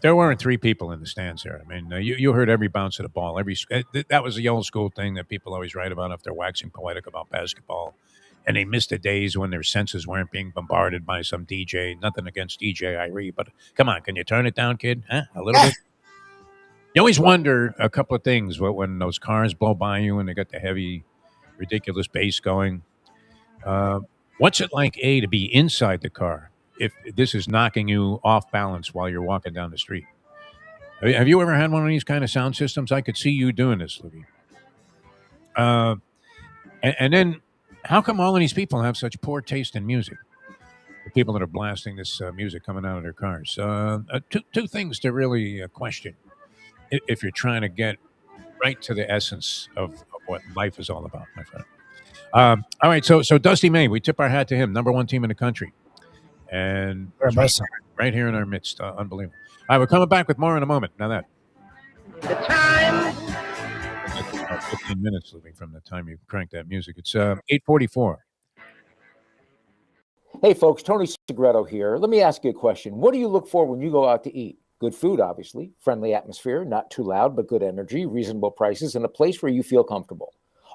there weren't 3 people in the stands there. I mean, you heard every bounce of the ball. That was the old school thing that people always write about if they're waxing poetic about basketball. And they missed the days when their senses weren't being bombarded by some DJ. Nothing against DJ Irie, but come on, can you turn it down, kid? Huh? A little bit? You always wonder a couple of things when those cars blow by you and they got the heavy, ridiculous bass going. What's it like, to be inside the car if this is knocking you off balance while you're walking down the street? Have you ever had one of these kind of sound systems? I could see you doing this, Lubie. And then, how come all of these people have such poor taste in music? The people that are blasting this music coming out of their cars. Two things to really question if you're trying to get right to the essence of what life is all about, my friend. All right, so Dusty May, we tip our hat to him, number one team in the country. And right here in our midst. Unbelievable. All right, we're coming back with more in a moment. Now that. The time. 15 minutes living from the time you crank that music. It's 8:44. Hey, folks, Tony Segreto here. Let me ask you a question. What do you look for when you go out to eat? Good food, obviously. Friendly atmosphere, not too loud, but good energy, reasonable prices, and a place where you feel comfortable.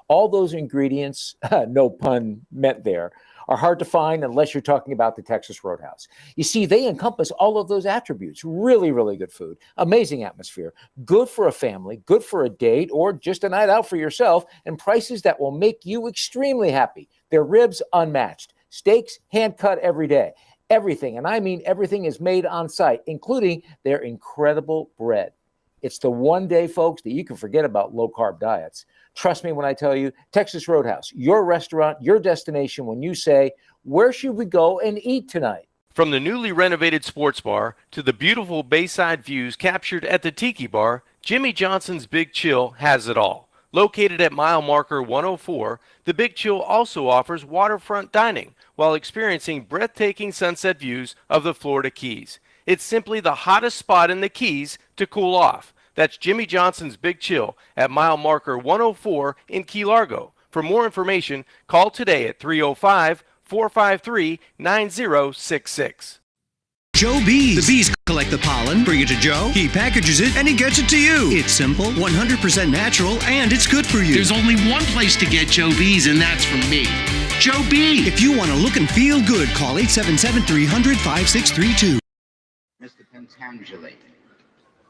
All those ingredients, no pun meant there, are hard to find unless you're talking about the Texas Roadhouse. You see, they encompass all of those attributes. Really, really good food, amazing atmosphere, good for a family, good for a date, or just a night out for yourself, and prices that will make you extremely happy. Their ribs, unmatched. Steaks, hand-cut every day. Everything, and I mean everything, is made on site, including their incredible bread. It's the one day, folks, that you can forget about low-carb diets. Trust me when I tell you, Texas Roadhouse, your restaurant, your destination when you say, where should we go and eat tonight? From the newly renovated sports bar to the beautiful bayside views captured at the Tiki Bar, Jimmy Johnson's Big Chill has it all. Located at mile marker 104, the Big Chill also offers waterfront dining while experiencing breathtaking sunset views of the Florida Keys. It's simply the hottest spot in the Keys to cool off. That's Jimmy Johnson's Big Chill at mile marker 104 in Key Largo. For more information, call today at 305-453-9066. Joe Bees. The bees collect the pollen, bring it to Joe, he packages it, and he gets it to you. It's simple, 100% natural, and it's good for you. There's only one place to get Joe Bees, and that's from me. Joe B. If you want to look and feel good, call 877-300-5632. Mr. Pentangeli,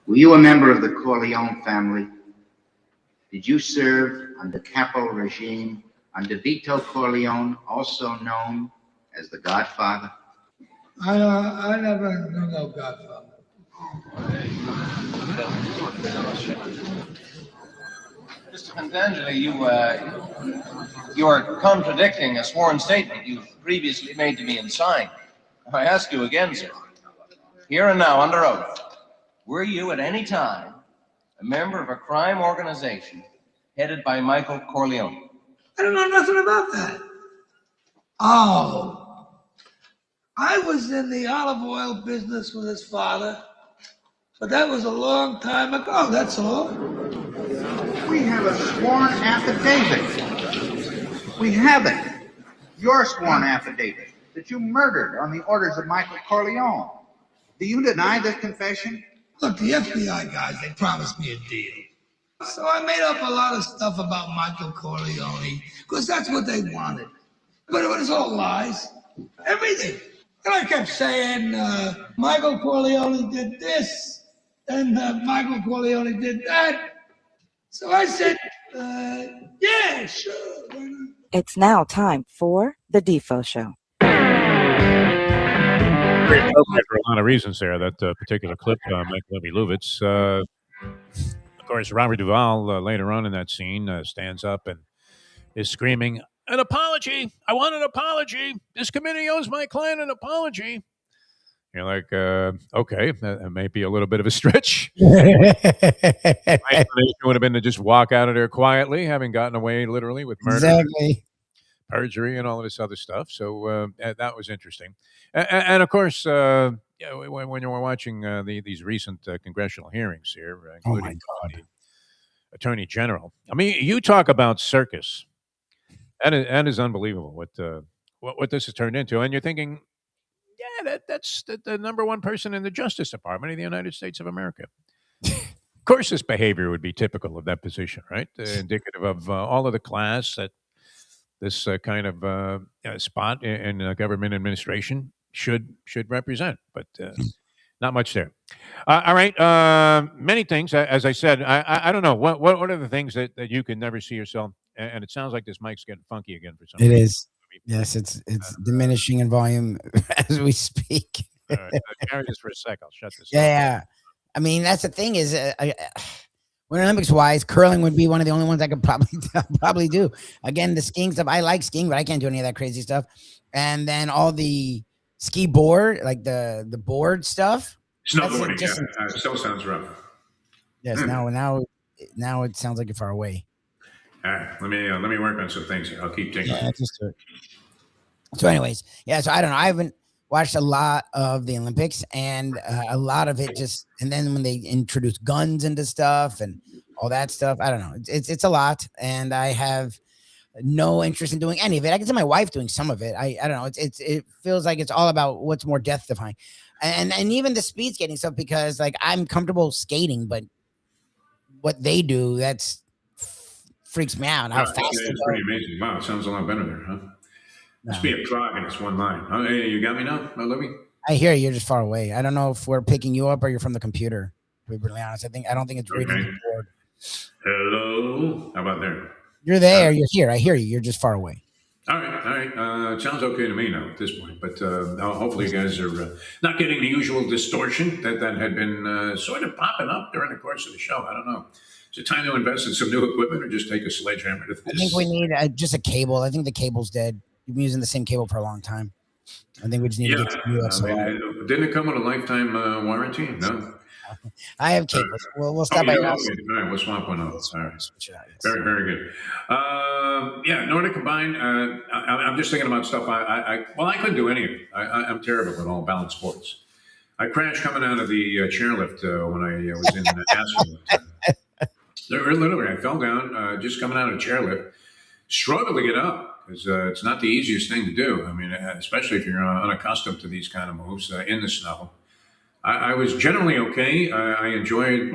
were you a member of the Corleone family? Did you serve under capital regime under Vito Corleone, also known as the Godfather? I never knew no Godfather. Mr. Pentangeli, you are contradicting a sworn statement you previously made to me and signed. I ask you again, sir, here and now under oath, were you at any time a member of a crime organization headed by Michael Corleone? I don't know nothing about that. Oh, I was in the olive oil business with his father, but that was a long time ago, that's all. We have a sworn affidavit. We have it. Your sworn affidavit that you murdered on the orders of Michael Corleone. Do you deny this confession? Look, the FBI guys, they promised me a deal. So I made up a lot of stuff about Michael Corleone, because that's what they wanted. But it was all lies. Everything. And I kept saying, Michael Corleone did this, and Michael Corleone did that. So I said, yeah, sure. It's now time for the Defo Show. For a lot of reasons there, that particular clip, Mike Lubie. Of course, Robert Duvall, later on in that scene, stands up and is screaming, "An apology! I want an apology! This committee owes my client an apology." You're like, okay, that may be a little bit of a stretch. My explanation would have been to just walk out of there quietly, having gotten away literally with murder, Exactly. perjury, and all of this other stuff. So that was interesting. And of course, when you were watching these recent congressional hearings here, including the Attorney General, I mean, you talk about circus. That is unbelievable what this has turned into. And you're thinking, yeah, that's the number one person in the Justice Department of the United States of America. Of course, this behavior would be typical of that position, right? Indicative of all of the class that this kind of spot in government administration should represent. But not much there. All right. Many things, as I said, I don't know. What are the things that you can never see yourself? And it sounds like this mic's getting funky again for some reason. It is. Yes, it's diminishing in volume as we speak. All right, carry this for a sec. I'll shut this. Yeah. I mean, that's the thing is, when Olympics wise, curling would be one of the only ones I could probably do. Again, the skiing stuff, I like skiing, but I can't do any of that crazy stuff. And then all the ski board, like the board stuff. Snowboarding, yeah. Still sounds rough. Yes, now it sounds like you're far away. All right, let me work on some things here. I'll keep taking. Yeah, just do it. So, anyways, yeah. So I don't know. I haven't watched a lot of the Olympics, and a lot of it just. And then when they introduce guns into stuff and all that stuff, I don't know. It's a lot, and I have no interest in doing any of it. I can see my wife doing some of it. I don't know. It feels like it's all about what's more death defying, and even the speed skating stuff, because like I'm comfortable skating, but what they do, that's freaks me out. How fast it's pretty amazing. Wow, it sounds a lot better there, huh? Must be a frog and it's one line. Oh, hey, you got me now, Libby? I hear you. You're just far away. I don't know if we're picking you up or you're from the computer. To be brutally honest, I don't think it's reading the board. Hello. How about there? You're there. You're here. I hear you. You're just far away. All right. It sounds okay to me now at this point. But hopefully you guys are not getting the usual distortion that had been sort of popping up during the course of the show. I don't know. Is it time to invest in some new equipment or just take a sledgehammer to this? I think we need just a cable. I think the cable's dead. You've been using the same cable for a long time. I think we just need to Yeah, get some US. I mean, didn't it come with a lifetime warranty? No. I have cable. So we'll Oh, stop you by do? your Okay, house. all right, we'll swap one out. We'll All right. switch it out. Yes. Very, very good. Yeah, Nordic combined. I'm just thinking about stuff. Well, I couldn't do any of it. I'm terrible at all balanced sports. I crashed coming out of the chairlift when I was in Aspen. Literally, I fell down just coming out of the chairlift. Struggled to get up because it's not the easiest thing to do. I mean, especially if you're unaccustomed to these kind of moves in the snow. I was generally okay. I enjoyed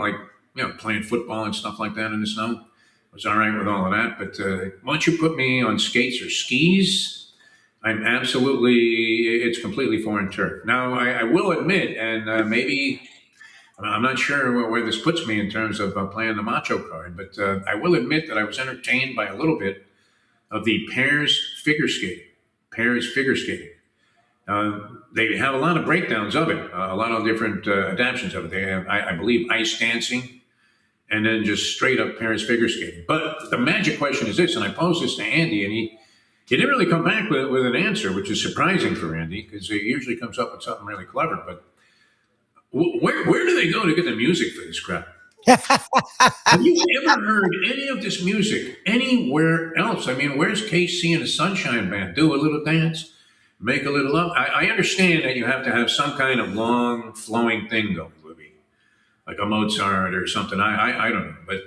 playing football and stuff like that in the snow. I was all right with all of that. But once you put me on skates or skis, it's completely foreign turf. Now, I will admit, and maybe I'm not sure where this puts me in terms of playing the macho card, but I will admit that I was entertained by a little bit of the pairs figure skating. They have a lot of breakdowns of it, a lot of different adaptations of it. They have, I believe, ice dancing, and then just straight up pairs figure skating. But the magic question is this, and I posed this to Andy, and he didn't really come back with an answer, which is surprising for Andy because he usually comes up with something really clever. But where do they go to get the music for this crap? Have you ever heard any of this music anywhere else? I mean, where's KC and the Sunshine Band? Do a little dance, make a little up. I understand that you have to have some kind of long flowing thing going, Libby, like a Mozart or something. I don't know, but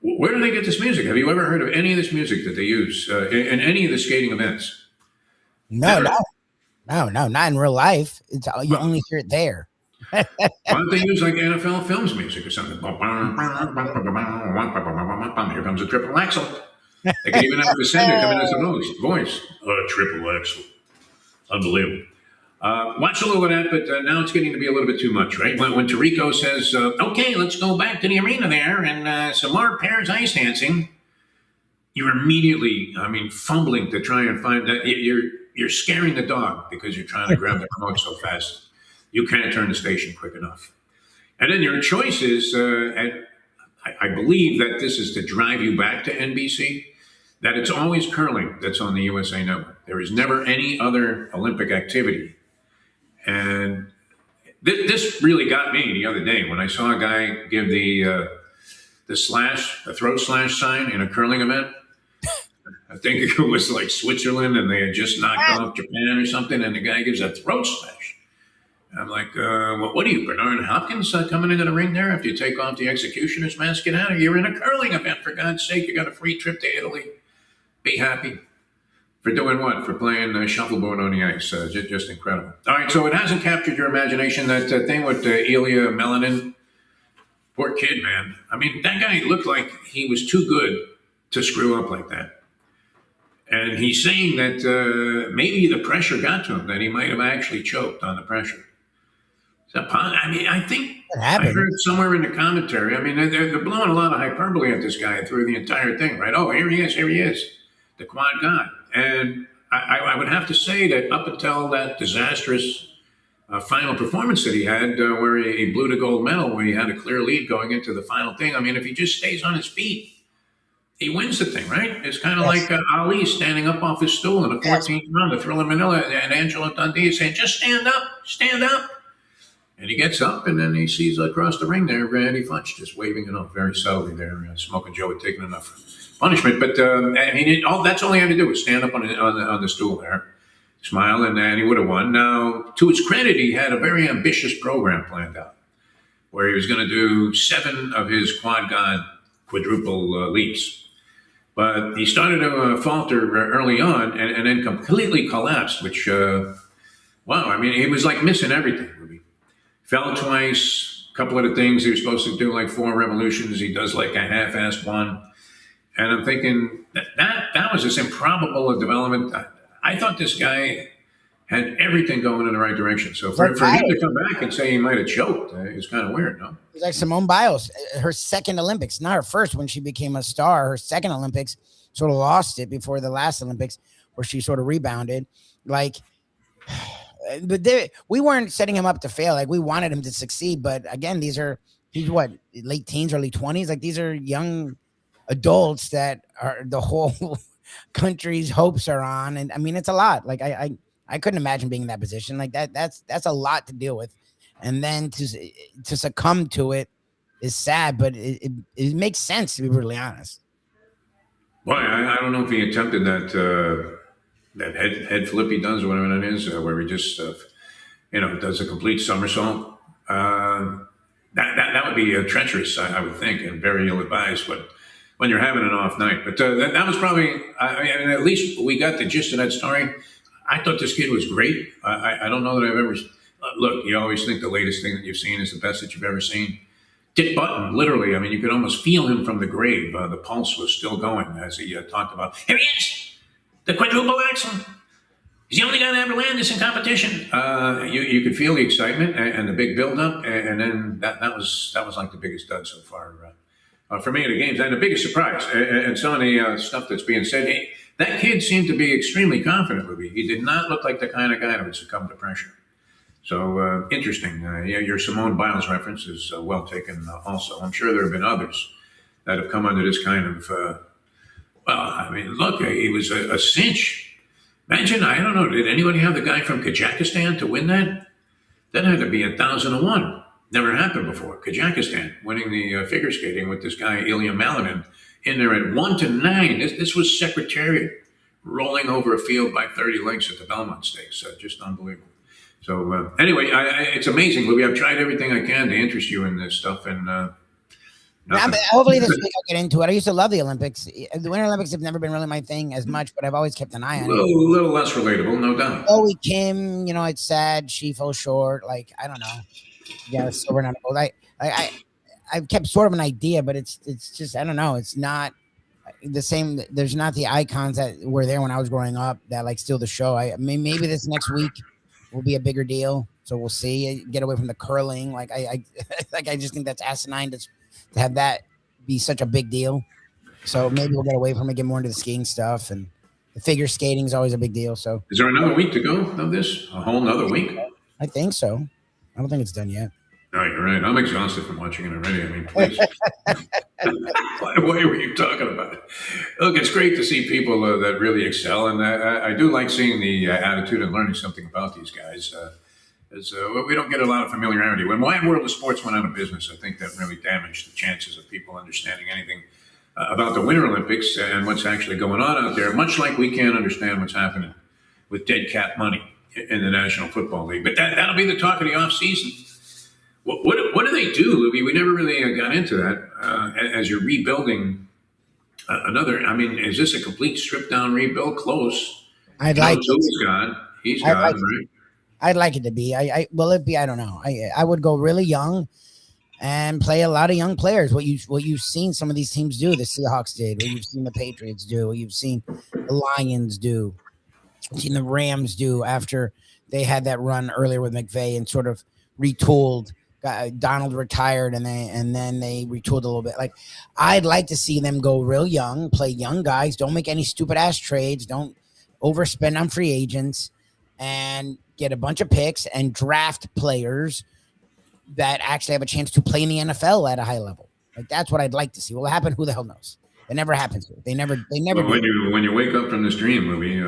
where do they get this music? Have you ever heard of any of this music that they use in any of the skating events? No, not in real life. You only hear it there. Why don't they use like NFL Films music or something? Here comes a triple axel. They can even have the singer come in as a voice. Triple axel. Unbelievable. Watch a little of that, but now it's getting to be a little bit too much, right? When Tirico says, okay, let's go back to the arena there and some more pairs ice dancing, you're immediately, fumbling to try and find that. You're scaring the dog because you're trying to grab the remote so fast. You can't turn the station quick enough. And then your choice is, I believe that this is to drive you back to NBC, that it's always curling that's on the USA Network. There is never any other Olympic activity. And this really got me the other day when I saw a guy give the throat slash sign in a curling event. I think it was like Switzerland and they had just knocked off Japan or something, and the guy gives a throat slash. I'm like, what are you, Bernard Hopkins, coming into the ring there after you take off the executioner's mask? Get out of here. You're in a curling event, for God's sake. You got a free trip to Italy. Be happy. For doing what? For playing shuffleboard on the ice. Just incredible. All right, so it hasn't captured your imagination, that thing with Ilya Melanin. Poor kid, man. I mean, that guy looked like he was too good to screw up like that. And he's saying that maybe the pressure got to him, that he might have actually choked on the pressure. I think I heard somewhere in the commentary, they're blowing a lot of hyperbole at this guy through the entire thing, right? Oh, here he is, the quad god. And I would have to say that up until that disastrous final performance that he had, where he blew the gold medal, where he had a clear lead going into the final thing, if he just stays on his feet, he wins the thing, right? It's kind of like Ali standing up off his stool in the 14th round, the Thriller Manila, and Angelo Dundee saying, just stand up. And he gets up, and then he sees across the ring there Randy Funch just waving it off very subtly there. Smoking Joe had taken enough punishment, but that's all he had to do was stand up on the stool there, smile, and he would have won. Now, to his credit, he had a very ambitious program planned out, where he was going to do 7 of his quad god quadruple leaps. But he started to falter early on, and then completely collapsed, which, he was like missing everything. Fell twice, a couple of the things he was supposed to do, like 4 revolutions, he does like a half-assed one. And I'm thinking that was this improbable a development. I thought this guy had everything going in the right direction. So for him to come back and say he might have choked, it's kind of weird, no? It's like Simone Biles, her second Olympics, not her first when she became a star, her second Olympics, sort of lost it before the last Olympics where she sort of rebounded. But we weren't setting him up to fail. Like, we wanted him to succeed. But again, he's what, late teens, early 20s? Like, these are young adults that are the whole country's hopes are on. And it's a lot. Like, I I couldn't imagine being in that position. Like that's a lot to deal with, and then to succumb to it is sad, but it makes sense, to be brutally honest. Well, I don't know if he attempted that head flip he does, or whatever that is, where he just does a complete somersault. That would be treacherous, I would think, and very ill advised. But when you're having an off night, but that was probably, I mean, at least we got the gist of that story. I thought this kid was great. I don't know that I've ever look. You always think the latest thing that you've seen is the best that you've ever seen. Dick Button, literally. I mean, you could almost feel him from the grave. The pulse was still going as he talked about. Here he is, the quadruple axel. He's the only guy to ever land this in competition. You could feel the excitement and the big buildup, and then that was like the biggest dud so far for me at the games, and the biggest surprise. And some of the stuff that's being said, that kid seemed to be extremely confident, Lubie. He did not look like the kind of guy that would succumb to pressure. So interesting. Your Simone Biles reference is well taken. Also, I'm sure there have been others that have come under this kind of. Well, I mean, look, he was a cinch. Imagine, I don't know, did anybody have the guy from Kazakhstan to win that? That had to be 1,001. Never happened before. Kazakhstan winning the figure skating with this guy, Ilya Malinin, in there at 1-9. This was Secretariat rolling over a field by 30 lengths at the Belmont Stakes. Just unbelievable. So anyway, it's amazing, Louie. I've tried everything I can to interest you in this stuff, and hopefully this week I'll get into it. I used to love the Olympics. The Winter Olympics have never been really my thing as much, but I've always kept an eye on it. A little less relatable, no doubt. Chloe Kim, it's sad. She fell short. Like, I don't know. Yeah, silver, not gold. I've kept sort of an idea, but it's just, I don't know. It's not the same. There's not the icons that were there when I was growing up that like steal the show. I mean, maybe this next week will be a bigger deal. So we'll see. Get away from the curling. Like I just think that's asinine to have that be such a big deal. So maybe we'll get away from it, get more into the skiing stuff, and the figure skating is always a big deal. So is there another week to go of this? A whole nother week? I think so. I don't think it's done yet. No, you're right. I'm exhausted from watching it already. I mean, please. Why were you talking about it? Look, it's great to see people that really excel, and I do like seeing the attitude and learning something about these guys. We don't get a lot of familiarity. When Wide World of Sports went out of business, I think that really damaged the chances of people understanding anything about the Winter Olympics and what's actually going on out there, much like we can't understand what's happening with dead cat money in the National Football League. But that'll be the talk of the offseason. What do they do, Lubie? We never really got into that. As you're rebuilding another, I mean, is this a complete strip-down rebuild? Close. I'd like He's gone. He's gone, right? I'd like it to be. Will it be? I don't know. I would go really young and play a lot of young players. What you've seen some of these teams do, the Seahawks did, what you've seen the Patriots do, what you've seen the Lions do, what you've seen the Rams do after they had that run earlier with McVay and sort of retooled. Donald retired and then they retooled a little bit. Like, I'd like to see them go real young, play young guys, don't make any stupid ass trades, don't overspend on free agents, and get a bunch of picks and draft players that actually have a chance to play in the NFL at a high level. Like, that's what I'd like to see. Will it happen? Who the hell knows? It never happens. They never. Well, when you wake up from this dream, Louie,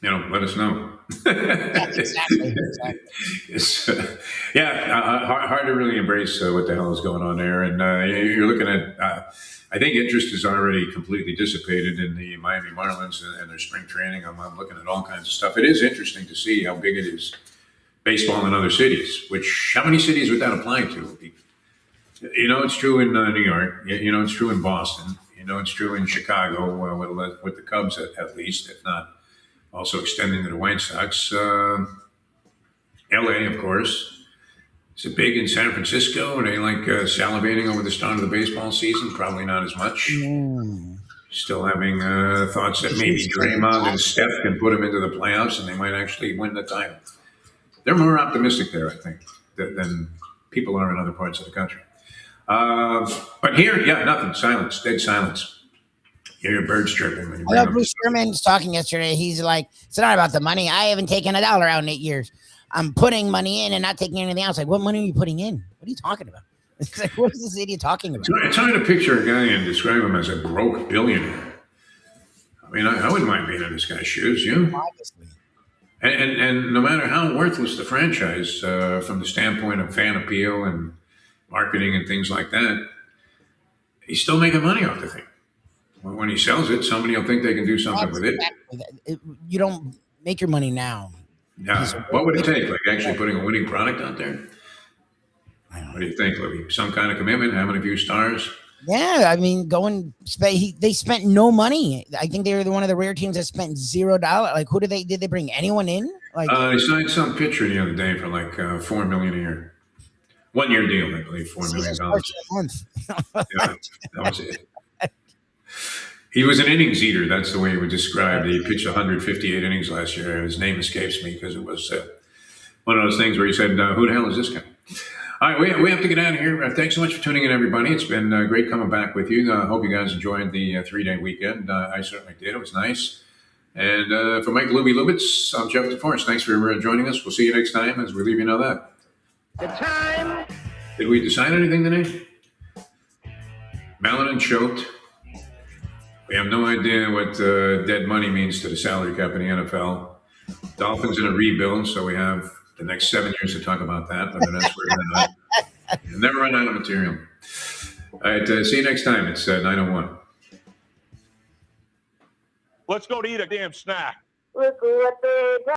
let us know. Yeah, exactly. Hard to really embrace what the hell is going on there. And you're looking at, I think interest is already completely dissipated in the Miami Marlins and their spring training. I'm looking at all kinds of stuff. It is interesting to see how big it is, baseball in other cities, how many cities would that apply to? It's true in New York. It's true in Boston. It's true in Chicago with the Cubs at least, if not also extending to the White Sox. LA, of course. Is it big in San Francisco? Are they salivating over the start of the baseball season? Probably not as much. Still having thoughts that maybe Draymond and Steph can put them into the playoffs and they might actually win the title. They're more optimistic there, I think, than people are in other parts of the country. But here, nothing. Silence. Dead silence. You hear birds chirping. I know Bruce Sherman's talking yesterday. He's like, it's not about the money. I haven't taken $1 out in 8 years. I'm putting money in and not taking anything else. Like, what money are you putting in? What are you talking about? It's like, what is this idiot talking about? It's hard to picture a guy and describe him as a broke billionaire. I mean, I wouldn't mind being in this guy's shoes, you? Obviously. And no matter how worthless the franchise, from the standpoint of fan appeal and marketing and things like that, he's still making money off the thing. When he sells it, somebody will think they can do something with it. You don't make your money now. What would it take? Like actually putting a winning product out there? What do you think, Libby? Some kind of commitment, having a few stars? Yeah, I mean, they spent no money. I think they were one of the rare teams that spent $0. Like, who did they bring anyone in? Like, they signed some pitcher the other day for like $4 million a year, 1 year deal, I believe, $4 million a month. Yeah, that was it. He was an innings eater. That's the way he would describe it. He pitched 158 innings last year. His name escapes me because it was one of those things where he said, "Who the hell is this guy?" All right, we have to get out of here. Thanks so much for tuning in, everybody. It's been great coming back with you. I hope you guys enjoyed the 3-day weekend. I certainly did. It was nice. And for Mike Lubie Lubitz, I'm Jeff DeForest. Thanks for joining us. We'll see you next time as we leave you know that. The time. Did we decide anything today? Malanin choked. We have no idea what dead money means to the salary cap in the NFL. Dolphins in a rebuild, so we have the next 7 years to talk about that, whether that's where we're not. You'll never run out of material. All right, see you next time. It's 9:01. Let's go to eat a damn snack. Look what they